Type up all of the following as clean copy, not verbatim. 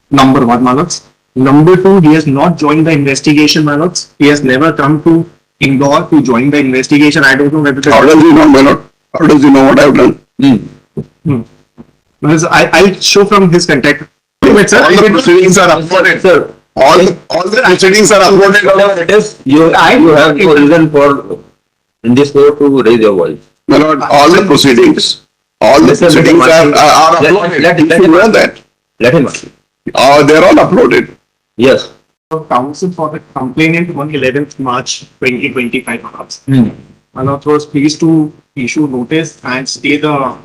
Number one, Manox. Number two, he has not joined the investigation, Manox. He has never come to Indore to join the investigation. I don't know whether. How does he know, my lord? How does he know what I've done? Because I'll show from his contact. All the proceedings are uploaded, sir. All the proceedings are uploaded. Whatever it is, you have no reason for in this court to raise your voice. My lord, all the proceedings are uploaded. Let You him know that. Let him answer. They're all uploaded. Yes. Counsel for the complainant on 11th March 2025. Hmm. Manox was pleased to issue notice and stay the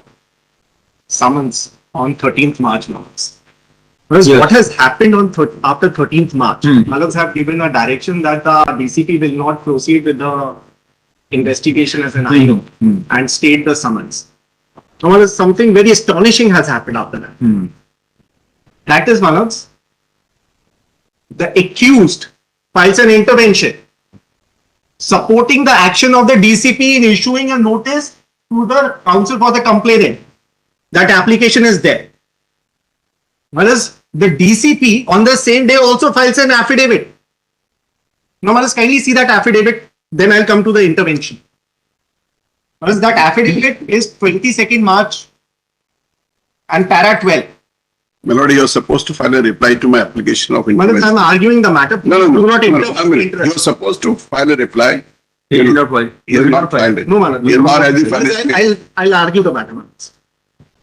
summons on 13th March. Manox. Because Yes. what has happened on after 13th March, Hmm. Manox have given a direction that the DCP will not proceed with the investigation as an item and state the summons. Now, something very astonishing has happened after that. That is, Manox, the accused files an intervention supporting the action of the DCP in issuing a notice to the counsel for the complainant. That application is there. Whereas the DCP on the same day also files an affidavit. Now, let us kindly see that affidavit, then I'll come to the intervention. Whereas that affidavit is 22nd March and para 12. My lord, you're supposed to file a reply to my application of Whereas intervention. I'm arguing the matter. No. Do not I interrupt. mean, you're supposed to file a reply. He did not file. He has not filed it. No, Manox. Nor has he filed it. I'll argue the matter, Manox.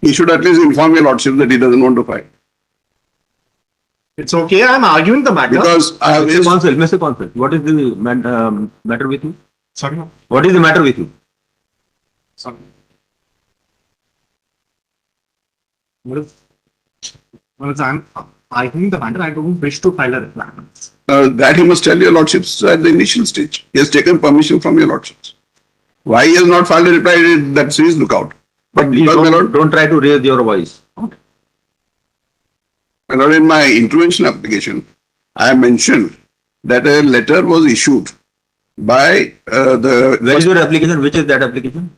He should at least inform your lordship that he doesn't want to file. It's okay, I'm arguing the matter. Because I have Mr. Consul, what is the matter with you? Sorry, no. What is the matter with you? Sorry. Well, I'm arguing the matter. I don't wish to file a reply. that he must tell your lordships at the initial stage. He has taken permission from your lordships. Why he has not filed a reply, that's his lookout. But Please because, my lord, don't try to raise your voice. my lord, in my intervention application, I mentioned that a letter was issued by Where is your application? Which is that application?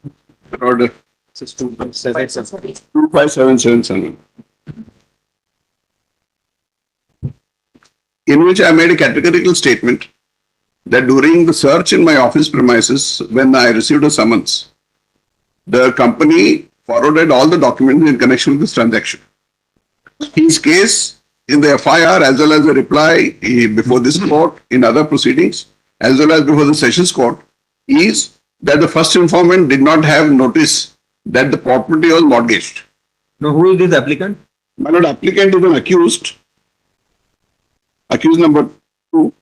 order 25777, in which I made a categorical statement that during the search in my office premises, when I received a summons, the company forwarded all the documents in connection with this transaction. His case in the FIR as well as the reply before this court in other proceedings as well as before the sessions court is that the first informant did not have notice that the property was mortgaged. No, who is this applicant? My lord, applicant is an accused number 2,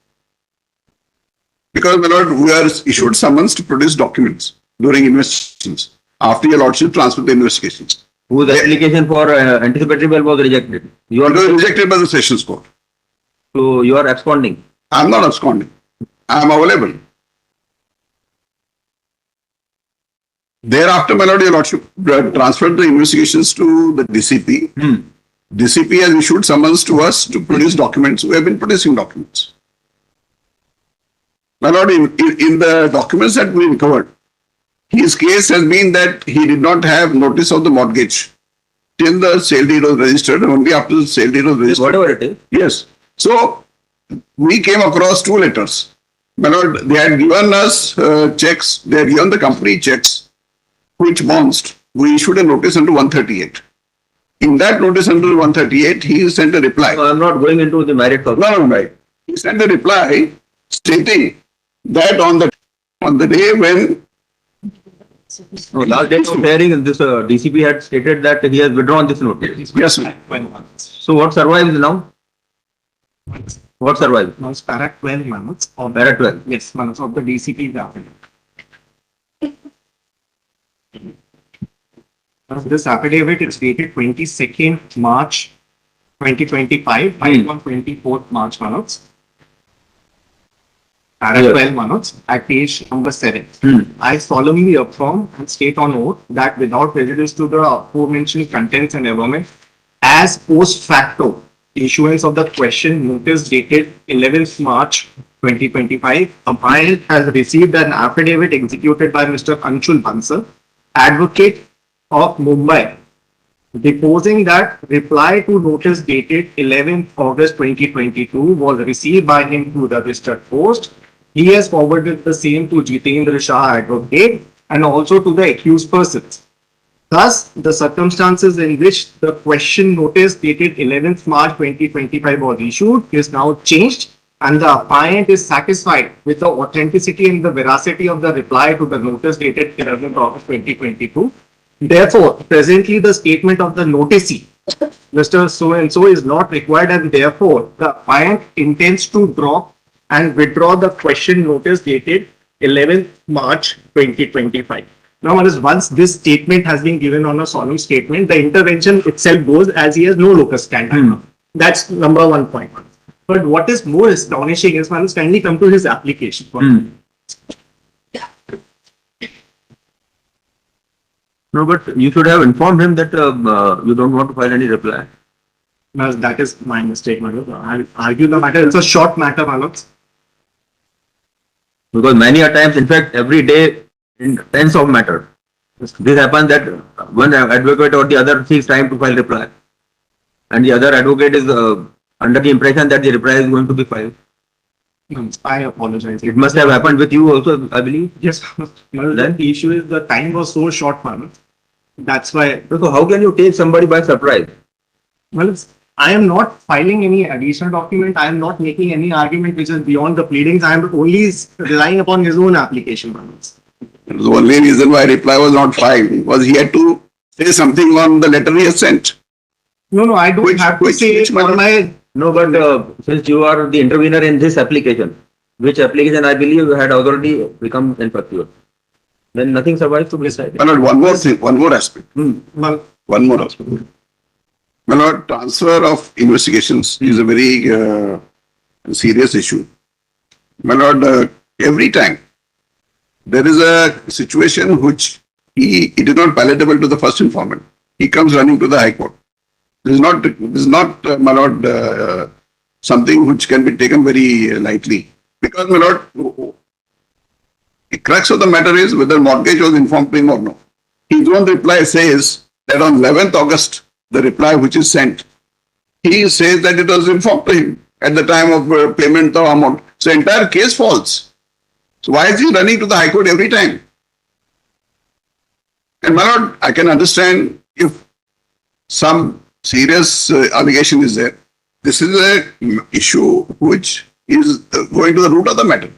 because my lord, we are issued summons to produce documents during investigations after your lordship transferred the investigations. Whose application for anticipatory bail was rejected? You It was are rejected by the sessions court. so you are absconding. I am not absconding. I am available. Thereafter, my lord, your lordship transferred the investigations to the DCP. DCP has issued summons to us to produce documents. We have been producing documents. My lord, in the documents that we recovered, his case has been that he did not have notice of the mortgage till the sale deed was registered, only after the sale deed was registered. Whatever it is. Yes. So, we came across 2 letters. My lord, they had given us checks, they had given the company checks, which bounced. We issued a notice under 138. In that notice under 138, he sent a reply. No, I am not going into the merit of No. He sent a reply stating that on the day when No, last day of hearing, this DCP had stated that he has withdrawn this notice. yes, ma'am. So what survives now? What survives? Now, it's para 12 months of Para 12. Yes, months of the DCP affidavit. Now, this affidavit is dated 22nd March 2025, filed on 24th March months. Para Yes. 12 months at page number 7. I solemnly affirm and state on oath that without prejudice to the aforementioned contents and environment, as post facto issuance of the question notice dated 11th March 2025, a client has received an affidavit executed by Mr. Anshul Bansal, advocate of Mumbai, deposing that reply to notice dated 11th August 2022 was received by him through the registered post. He has forwarded the same to Jitendra Shah, advocate, and also to the accused persons. Thus, the circumstances in which the question notice dated 11th March 2025 was issued is now changed, and the affiant is satisfied with the authenticity and the veracity of the reply to the notice dated 11th August 2022. Therefore, presently the statement of the noticee, Mr. So-and-so, is not required, and therefore the affiant intends to drop and withdraw the question notice dated 11th March 2025. Now, once this statement has been given on a solemn statement, the intervention itself goes as he has no locus standi. That's number 1 point. But what is more astonishing is, one kindly come to his application. No, but you should have informed him that you don't want to file any reply. Well, that is my mistake, Manoj. I'll argue the matter. It's a short matter, Manoj. Because many a times, in fact, every day, in tens of matters, this happens that one advocate or the other seeks time to file reply, and the other advocate is under the impression that the reply is going to be filed. I apologize. It must have happened with you also, I believe. Yes, well, the issue is the time was so short, Manoj. That's why. So how can you take somebody by surprise? Well, I am not filing any additional document. I am not making any argument which is beyond the pleadings. I am only relying upon his own application, Manoj. The only reason why reply was not filed was he had to say something on the letter he has sent. No, I don't have to say it on my. No, but since you are the intervener in this application, which application I believe had already become infectious, then nothing survives to be decided. But one more thing, one more aspect. Well, One more aspect. Well, transfer of investigations is a very serious issue. My lord, every time there is a situation which it is not palatable to the first informant, he comes running to the High Court. This is not, my lord, something which can be taken very lightly. Because, my lord, the crux of the matter is whether mortgage was informed to him or no. His own reply says that on 11th August, the reply which is sent, he says that it was informed to him at the time of payment of amount. So entire case falls. So why is he running to the High Court every time? And my lord, I can understand if some serious allegation is there. This is a issue which is going to the root of the matter.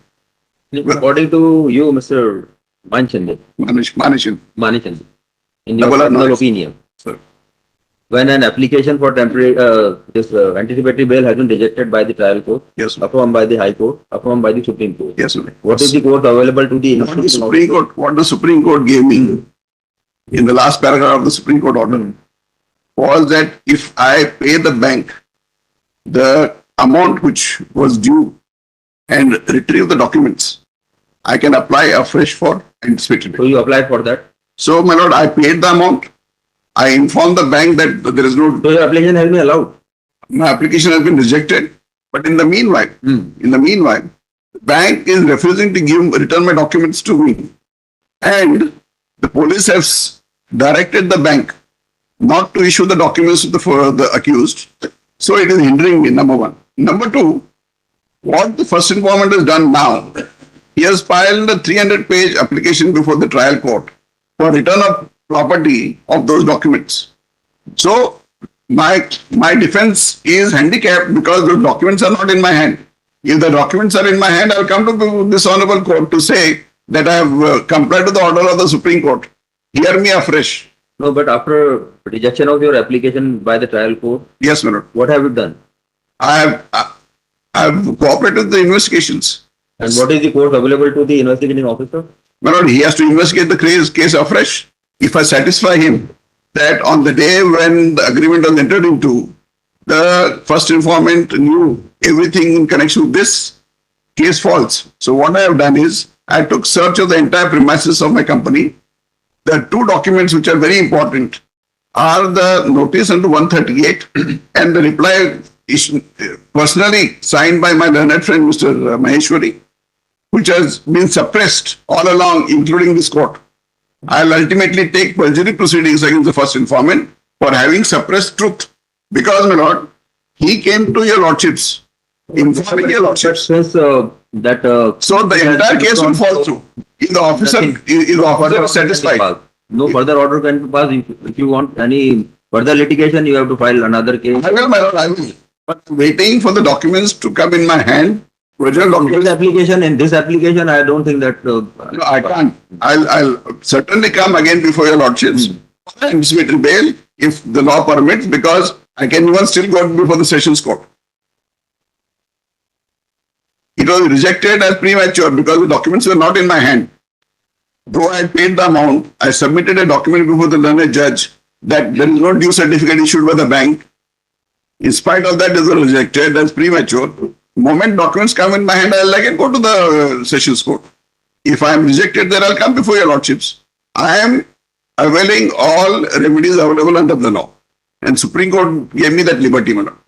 According to you, Mr. Manichandra, in your personal opinion, Sir. When an application for temporary anticipatory bail has been rejected by the trial court, Yes, sir. affirmed by the High Court, affirmed by the Supreme Court, Yes, sir. what is the court available to the What the Supreme Court gave me in the last paragraph of the Supreme Court order was that if I pay the bank the amount which was due and retrieve the documents, I can apply afresh for anticipatory So bail. you applied for that. So, my lord, I paid the amount. I informed the bank that there is no, So your application has been allowed. my application has been rejected. But in the meanwhile, the bank is refusing to return my documents to me. And the police has directed the bank not to issue the documents for the accused. So it is hindering me, number one. Number two, what the first informant has done now, he has filed a 300-page application before the trial court for return of property of those documents. So my defense is handicapped because those documents are not in my hand. If the documents are in my hand, I will come to this honorable court to say that I have complied to the order of the Supreme Court. Hear me afresh. No, but after rejection of your application by the trial court, Yes, my lord. what have you done? I have cooperated with the investigations. And what is the court available to the investigating officer? My lord, he has to investigate the case afresh. If I satisfy him that on the day when the agreement was entered into, the first informant knew everything in connection with this, case falls. So what I have done is, I took search of the entire premises of my company. The two documents which are very important are the notice under 138 and the reply personally signed by my learned friend Mr. Maheshwari, which has been suppressed all along, including this court. I'll ultimately take perjury proceedings against the first informant for having suppressed truth. Because, my lord, he came to your lordships, informing your lordships. Since So the entire case will fall through. If the officer is satisfied. No further order can be passed. If you want any further litigation, you have to file another case. I will, my lord, I will. But waiting for the documents to come in my hand, original documents. In this application, I don't think that. No, I can't. I'll certainly come again before your lordships. Anticipatory bail, if the law permits, because I can even still go before the sessions court. It was rejected as premature because the documents were not in my hand. Though I had paid the amount, I submitted a document before the learned judge that there is no due certificate issued by the bank. In spite of that, it was rejected as premature. Moment documents come in my hand, I can go to the sessions court. If I am rejected there, I'll come before your lordships. I am availing all remedies available under the law. And Supreme Court gave me that liberty, madam.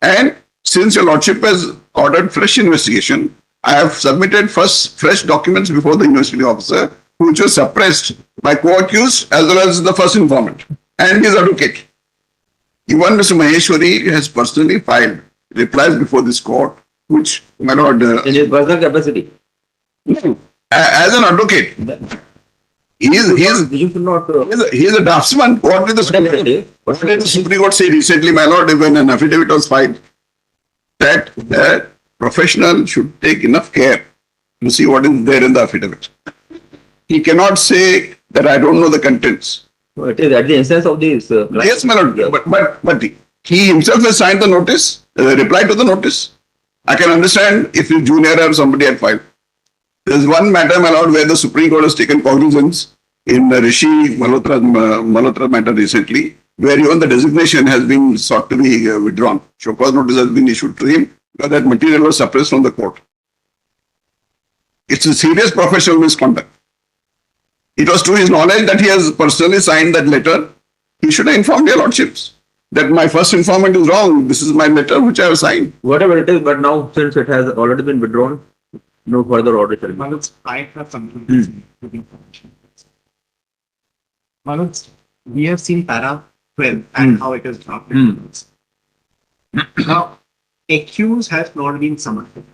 And since your lordship has ordered fresh investigation, I have submitted fresh documents before the investigating officer, which was suppressed by co-accused as well as the first informant and his advocate. Even Mr. Maheshwari has personally filed replies before this court, which, my lord, In his personal capacity. as an advocate, he You should not. is a draftsman. What did the Supreme Court say recently, my lord, when an affidavit was filed, that a professional should take enough care to see what is there in the affidavit. He cannot say that I don't know the contents. It is at the instance of this. Yes, my lord, but he himself has signed the notice, reply to the notice. I can understand if his junior or somebody had filed. There's one matter, my lord, where the Supreme Court has taken cognizance in the Rishi Malhotra matter recently, where even the designation has been sought to be withdrawn. Show cause notice has been issued to him because that material was suppressed from the court. It's a serious professional misconduct. It was to his knowledge that he has personally signed that letter. He should have informed your lordships that my first informant is wrong. This is my letter which I have signed. Whatever it is, but now since it has already been withdrawn, no further order shall be. Manoj, I have something. Manoj, we have seen para 12 and how it is drafted. Now, accused has not been summoned.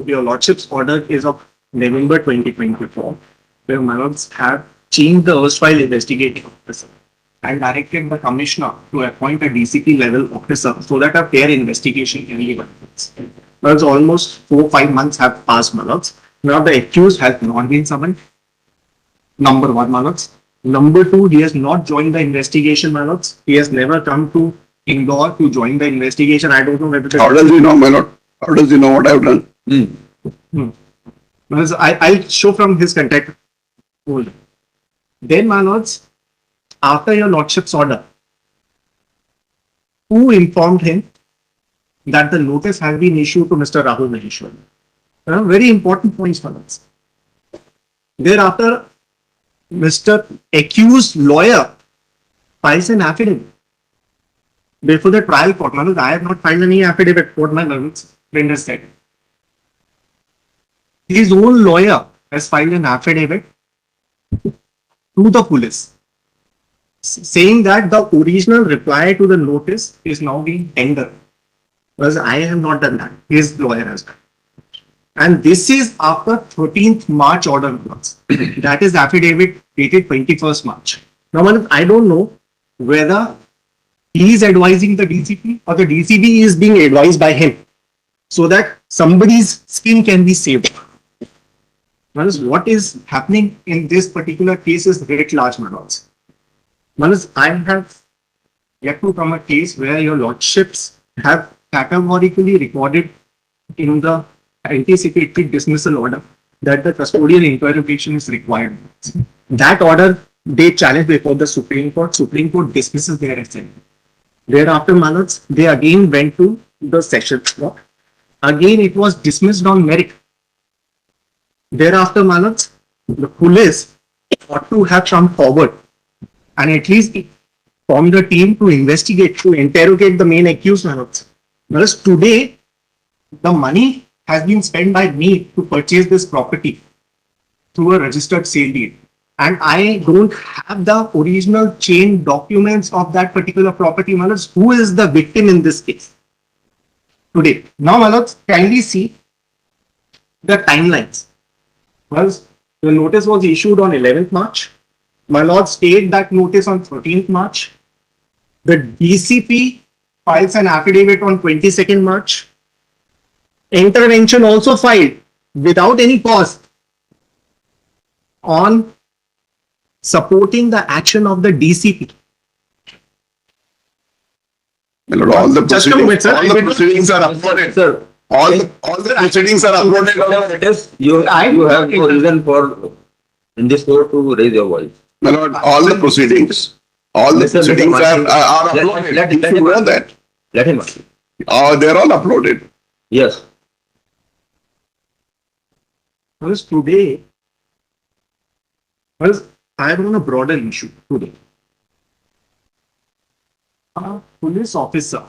Your lordship's order is of November 2024, where Manoj have changed the erstwhile investigating officer and directed the commissioner to appoint a DCP level officer so that a fair investigation can be done. Manoj, almost 4-5 months have passed, Manoj. Now the accused has not been summoned. Number one, Manoj. Number two, he has not joined the investigation, Manoj. He has never come to Indore to join the investigation. I don't know whether. How does he know, my lord? How does he know what I have done? Manoj, I'll show from his contact. Hold on. Then, Manoj, after your lordship's order, who informed him that the notice has been issued to Mr. Rahul Maheshwari? Very important points, Manoj. Thereafter, Mr. accused lawyer files an affidavit before the trial court. Manoj, I have not filed any affidavit, what my friend has said. His own lawyer has filed an affidavit to the police saying that the original reply to the notice is now being tendered. Because I have not done that. His lawyer has done. And this is after 13th March order. That is affidavit dated 21st March. Now, Manoj, I don't know whether he is advising the DCP or the DCP is being advised by him so that somebody's skin can be saved. Manoj, what is happening in this particular case is writ large, Manoj. Manoj, I have yet to come a case where your lordships have categorically recorded in the anticipatory dismissal order that the custodial interrogation is required. That order they challenged before the Supreme Court. Supreme Court dismisses their assent. Thereafter, Manoj, they again went to the sessions court. Again, it was dismissed on merit. Thereafter, Manoj, the police ought to have come forward and at least formed a team to investigate, to interrogate the main accused, Manoj. Whereas today, the money has been spent by me to purchase this property through a registered sale deed. and I don't have the original chain documents of that particular property, Manoj, who is the victim in this case today? Now, Manoj, kindly see the timelines. Once the notice was issued on 11th March, my lord stayed that notice on 13th March. The DCP files an affidavit on 22nd March. Intervention also filed without any cause on supporting the action of the DCP. My lord, all the Just a moment, proceedings, sir. all the proceedings are uploaded. Sir, All the proceedings are uploaded. whatever it is, you have no reason for in this court to raise your voice. My lord, all the proceedings Mr. are Let- uploaded. let- You let should him know answer. that. Let him answer. They're all uploaded. Yes. Because today, because I am on a broader issue today. A police officer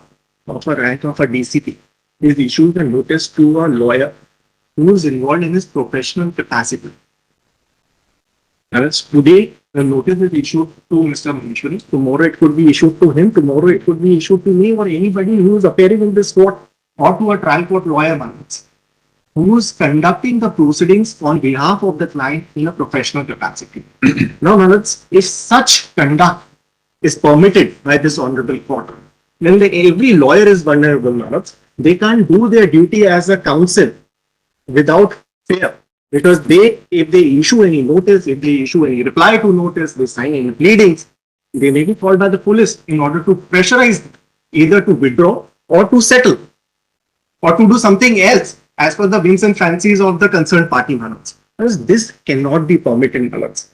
of a rank of a DCP is issued a notice to a lawyer who is involved in his professional capacity. Whereas today, the notice is issued to Mr. Maheshwari. Tomorrow it could be issued to him. Tomorrow it could be issued to me or anybody who is appearing in this court or to a trial court lawyer, who is conducting the proceedings on behalf of the client in a professional capacity. Now, Manoj, if such conduct is permitted by this honorable court, then every lawyer is vulnerable, Manoj. They can't do their duty as a counsel without fear. Because if they issue any notice, if they issue any reply to notice, they sign any pleadings, they may be called by the police in order to pressurize them, either to withdraw or to settle or to do something else as per the whims and fancies of the concerned party, Manoj. Because this cannot be permitted, Manoj.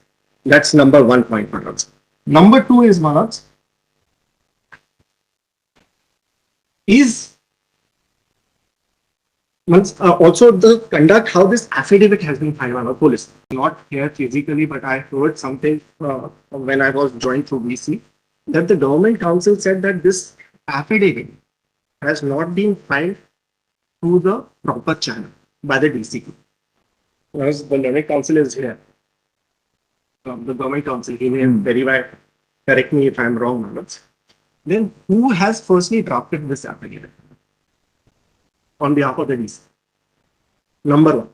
That's number 1 point, Manoj. Number 2 is, Manoj, is also the conduct, how this affidavit has been filed by the police. Not here physically, but I heard something when I was joined through VC, that the government counsel said that this affidavit has not been filed through the proper channel by the DCP. Whereas the learned counsel is here. The government counsel, he may very well correct me if I'm wrong, Manoj. Then who has firstly drafted this affidavit on behalf of the DC? Number 1,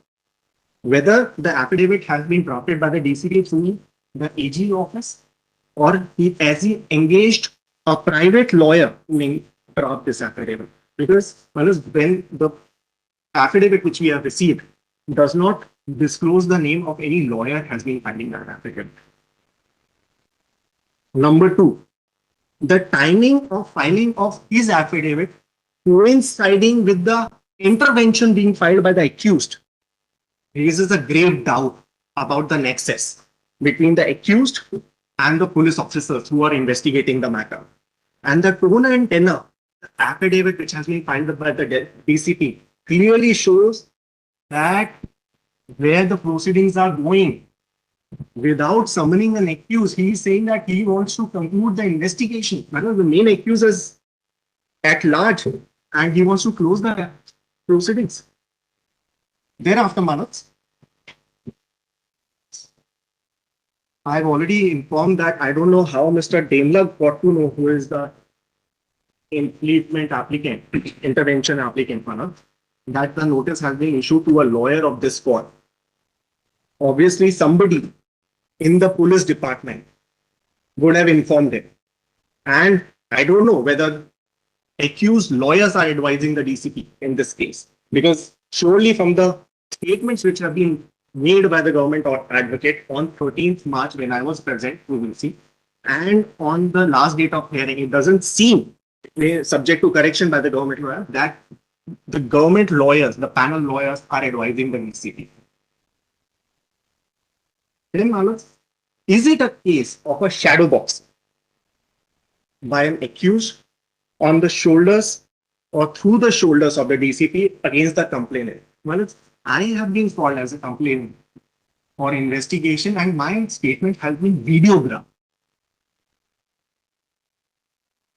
whether the affidavit has been drafted by the DCP through the AG office or as he engaged a private lawyer to draft this affidavit. Because when the affidavit which we have received does not disclose the name of any lawyer has been filing that affidavit. Number 2, the timing of filing of his affidavit coinciding with the intervention being filed by the accused raises a grave doubt about the nexus between the accused and the police officers who are investigating the matter. And the tone and tenor, the affidavit which has been filed by the DCP clearly shows that where the proceedings are going, without summoning an accused, he is saying that he wants to conclude the investigation. The main accused is at large and he wants to close the proceedings. Thereafter, Manoj, I've already informed that I don't know how Mr. Demlug got to know who is the impleadment applicant, intervention applicant, Manoj, that the notice has been issued to a lawyer of this court. Obviously, somebody in the police department would have informed him. And I don't know whether accused lawyers are advising the DCP in this case, because surely from the statements which have been made by the government or advocate on 13th March when I was present, we will see, and on the last date of hearing, it doesn't seem, subject to correction by the government lawyer, that the government lawyers, the panel lawyers are advising the DCP. Then, Manoj, is it a case of a shadow box by an accused on the shoulders or through the shoulders of the DCP against the complainant? Manoj, I have been called as a complainant for investigation and my statement has been videographed.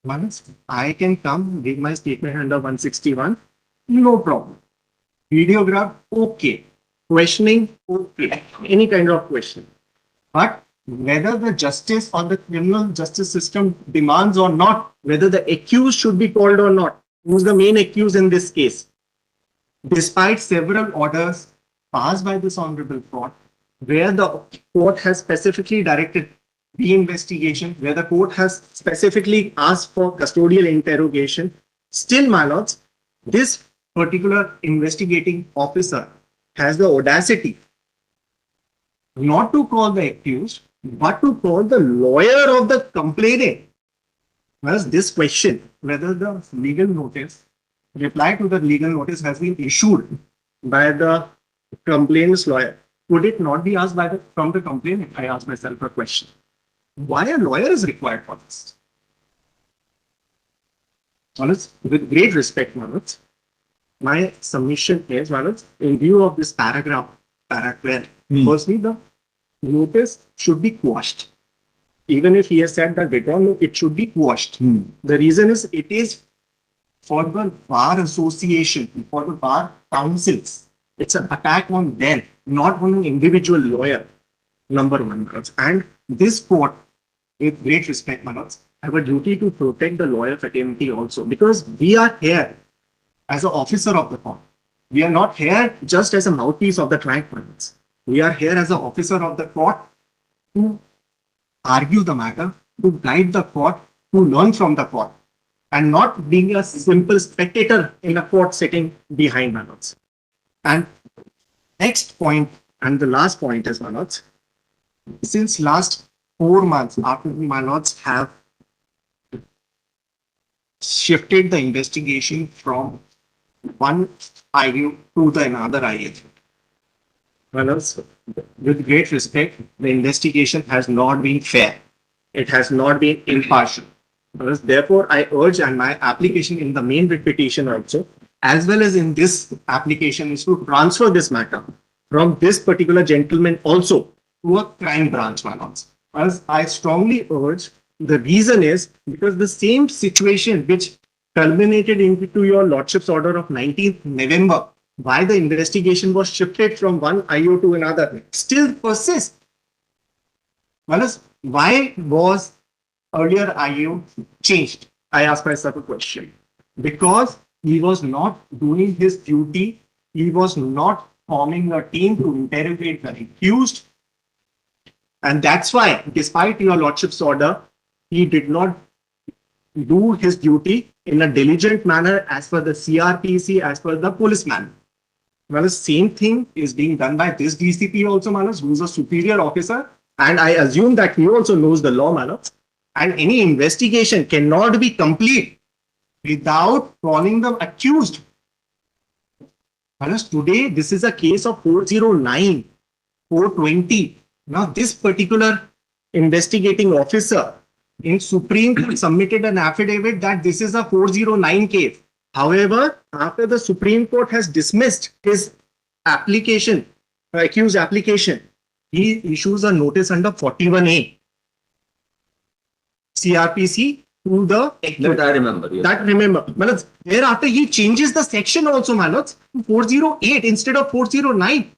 Manoj, I can come, give my statement under 161, no problem. Videograph, okay. Questioning, okay. Any kind of question. But whether the justice or the criminal justice system demands or not, whether the accused should be called or not, who's the main accused in this case. Despite several orders passed by this honorable court, where the court has specifically directed the investigation, where the court has specifically asked for custodial interrogation, still, my lords, this particular investigating officer has the audacity not to call the accused, but to call the lawyer of the complainant. Whereas this question, whether the legal notice, reply to the legal notice has been issued by the complainant's lawyer, could it not be asked from the complainant? I ask myself a question. Why a lawyer is required for this? Manoj, with great respect, Manoj, my submission is, Manoj, in view of this paragraph, firstly, the notice should be quashed. Even if he has said that withdrawn, it should be quashed. The reason is it is for the bar association, for the bar councils. It's an attack on them, not on an individual lawyer. Number one, Manoj. And this court, with great respect, Manoj, have a duty to protect the lawyer fraternity also, because we are here as an officer of the court. We are not here just as a mouthpiece of the client. Manoj. We are here as an officer of the court to argue the matter, to guide the court, to learn from the court, and not being a simple spectator in a court sitting behind Manoj. And next point, and the last point is, Manoj, since last 4 months after the Manoj have shifted the investigation from one IU to the another IU. Manoj, with great respect, the investigation has not been fair. It has not been impartial. Therefore, I urge, and my application in the main writ petition also, as well as in this application, is to transfer this matter from this particular gentleman also to a crime branch, Manoj. As I strongly urge, the reason is because the same situation which culminated into your lordship's order of 19th November, why the investigation was shifted from one IO to another, still persists. Manoj, why was earlier IO changed? I ask myself a question. Because he was not doing his duty, he was not forming a team to interrogate the accused. And that's why, despite your lordship's order, he did not do his duty in a diligent manner as per the CRPC, as per the policeman. Well, the same thing is being done by this DCP also, Manoj, who's a superior officer. And I assume that he also knows the law, Manoj. And any investigation cannot be complete without calling the accused. Manoj, today, this is a case of 409, 420. Now, this particular investigating officer in Supreme Court submitted an affidavit that this is a 409 case. However, after the Supreme Court has dismissed his application, accused application, he issues a notice under 41A CRPC to the That I remember. Yes. That remember. Manoj, thereafter he changes the section also, Manoj, to 408 instead of 409.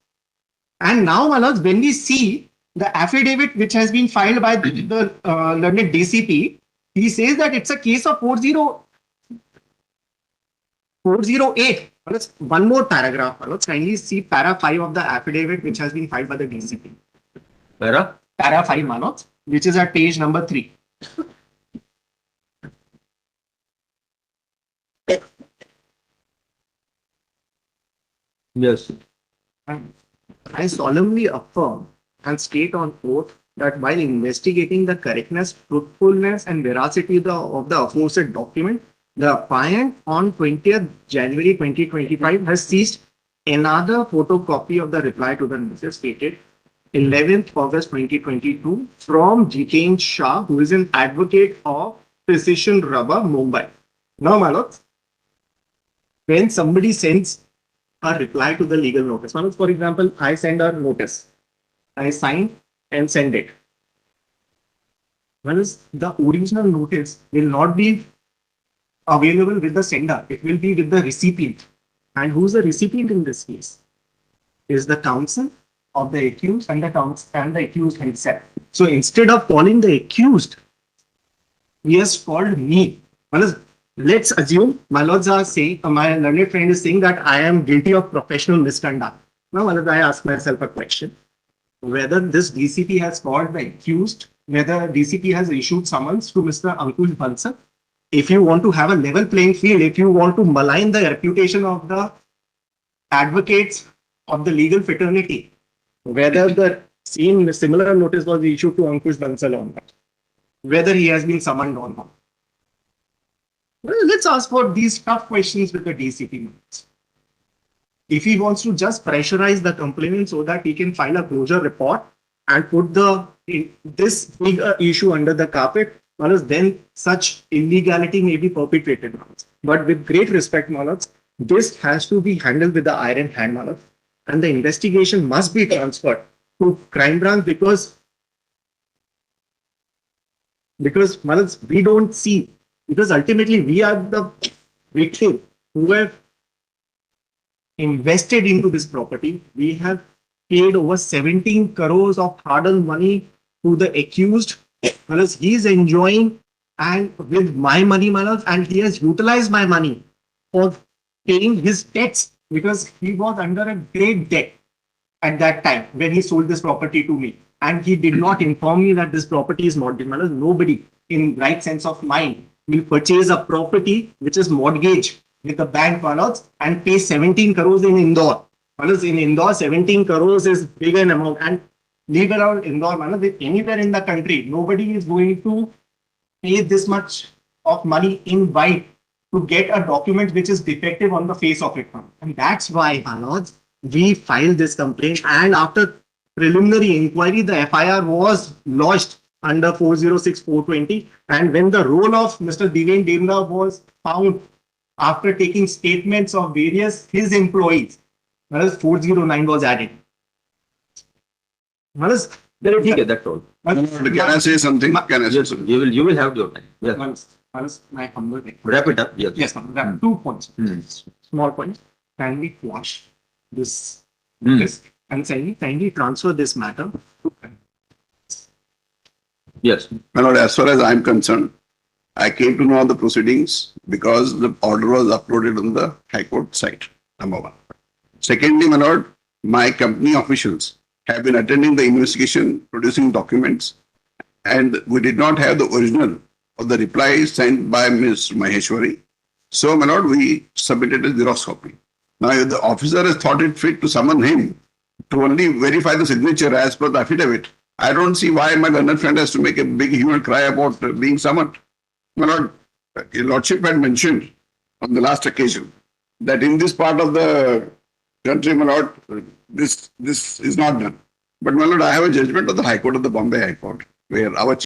And now, Manoj, when we see the affidavit which has been filed by the learned DCP, he says that it's a case of 408. Manoj, one more paragraph. Manoj, kindly see para 5 of the affidavit which has been filed by the DCP. Para 5, Manoj, which is at page number 3. Yes. I solemnly affirm and state on oath that while investigating the correctness, truthfulness, and veracity of the aforesaid document, the affiant on 20th January 2025 has seized another photocopy of the reply to the notice dated 11th August 2022 from Jiten Shah, who is an advocate of Precision Rubber, Mumbai. Now, Manoj, when somebody sends a reply to the legal notice, Manoj, for example, I send a notice, I sign and send it. Manoj, the original notice will not be available with the sender, it will be with the recipient. And who's the recipient in this case? Is the counsel of the accused and the accused himself. So instead of calling the accused, he has called me. Let's assume my lords are saying, my learned friend is saying that I am guilty of professional misconduct. Now, I ask myself a question: whether this DCP has called the accused, whether DCP has issued summons to Mr. Ankush Bansal. If you want to have a level playing field, if you want to malign the reputation of the advocates of the legal fraternity, whether the similar notice was issued to Ankush Bansal or not, whether he has been summoned or not. Well, let's ask for these tough questions with the DCP. If he wants to just pressurize the complainant so that he can file a closure report and put this big issue under the carpet, then such illegality may be perpetrated. But with great respect, this has to be handled with the iron hand, and the investigation must be transferred to crime branch because we don't see, because ultimately we are the victim who have invested into this property. We have paid over 17 crores of hard-earned money to the accused. He is enjoying and with my money, and he has utilized my money for paying his debts because he was under a great debt at that time when he sold this property to me. And he did not inform me that this property is mortgaged. Nobody in right sense of mind will purchase a property which is mortgaged with the bank and pay 17 crores in Indore. In Indore, 17 crores is big an amount. And leave around Indore, anywhere in the country, nobody is going to pay this much of money in white to get a document which is defective on the face of it. And that's why, we filed this complaint. And after preliminary inquiry, the FIR was lodged under 406-420. And when the role of Mr. Diven Demra was found after taking statements of various his employees, 409 was added. That's all. Can I say something? Can I say something? You will have your time. Yes. My humble thing. Wrap it up. Yes. Yes, ma'am. 2 points. Small points. Can we quash this and kindly transfer this matter to Yes. My lord, as far as I'm concerned, I came to know of the proceedings because the order was uploaded on the High Court site, number one. Secondly, my lord, my company officials have been attending the investigation, producing documents, and we did not have the original of the reply sent by Ms. Maheshwari. So, my lord, we submitted a Xerox copy. Now, if the officer has thought it fit to summon him to only verify the signature as per the affidavit, I don't see why my learned friend has to make a big human cry about being summoned. My lord, your lordship had mentioned on the last occasion that in this part of the country, my lord, this is not done. But my lord, I have a judgment of the High Court of the Bombay High Court, where our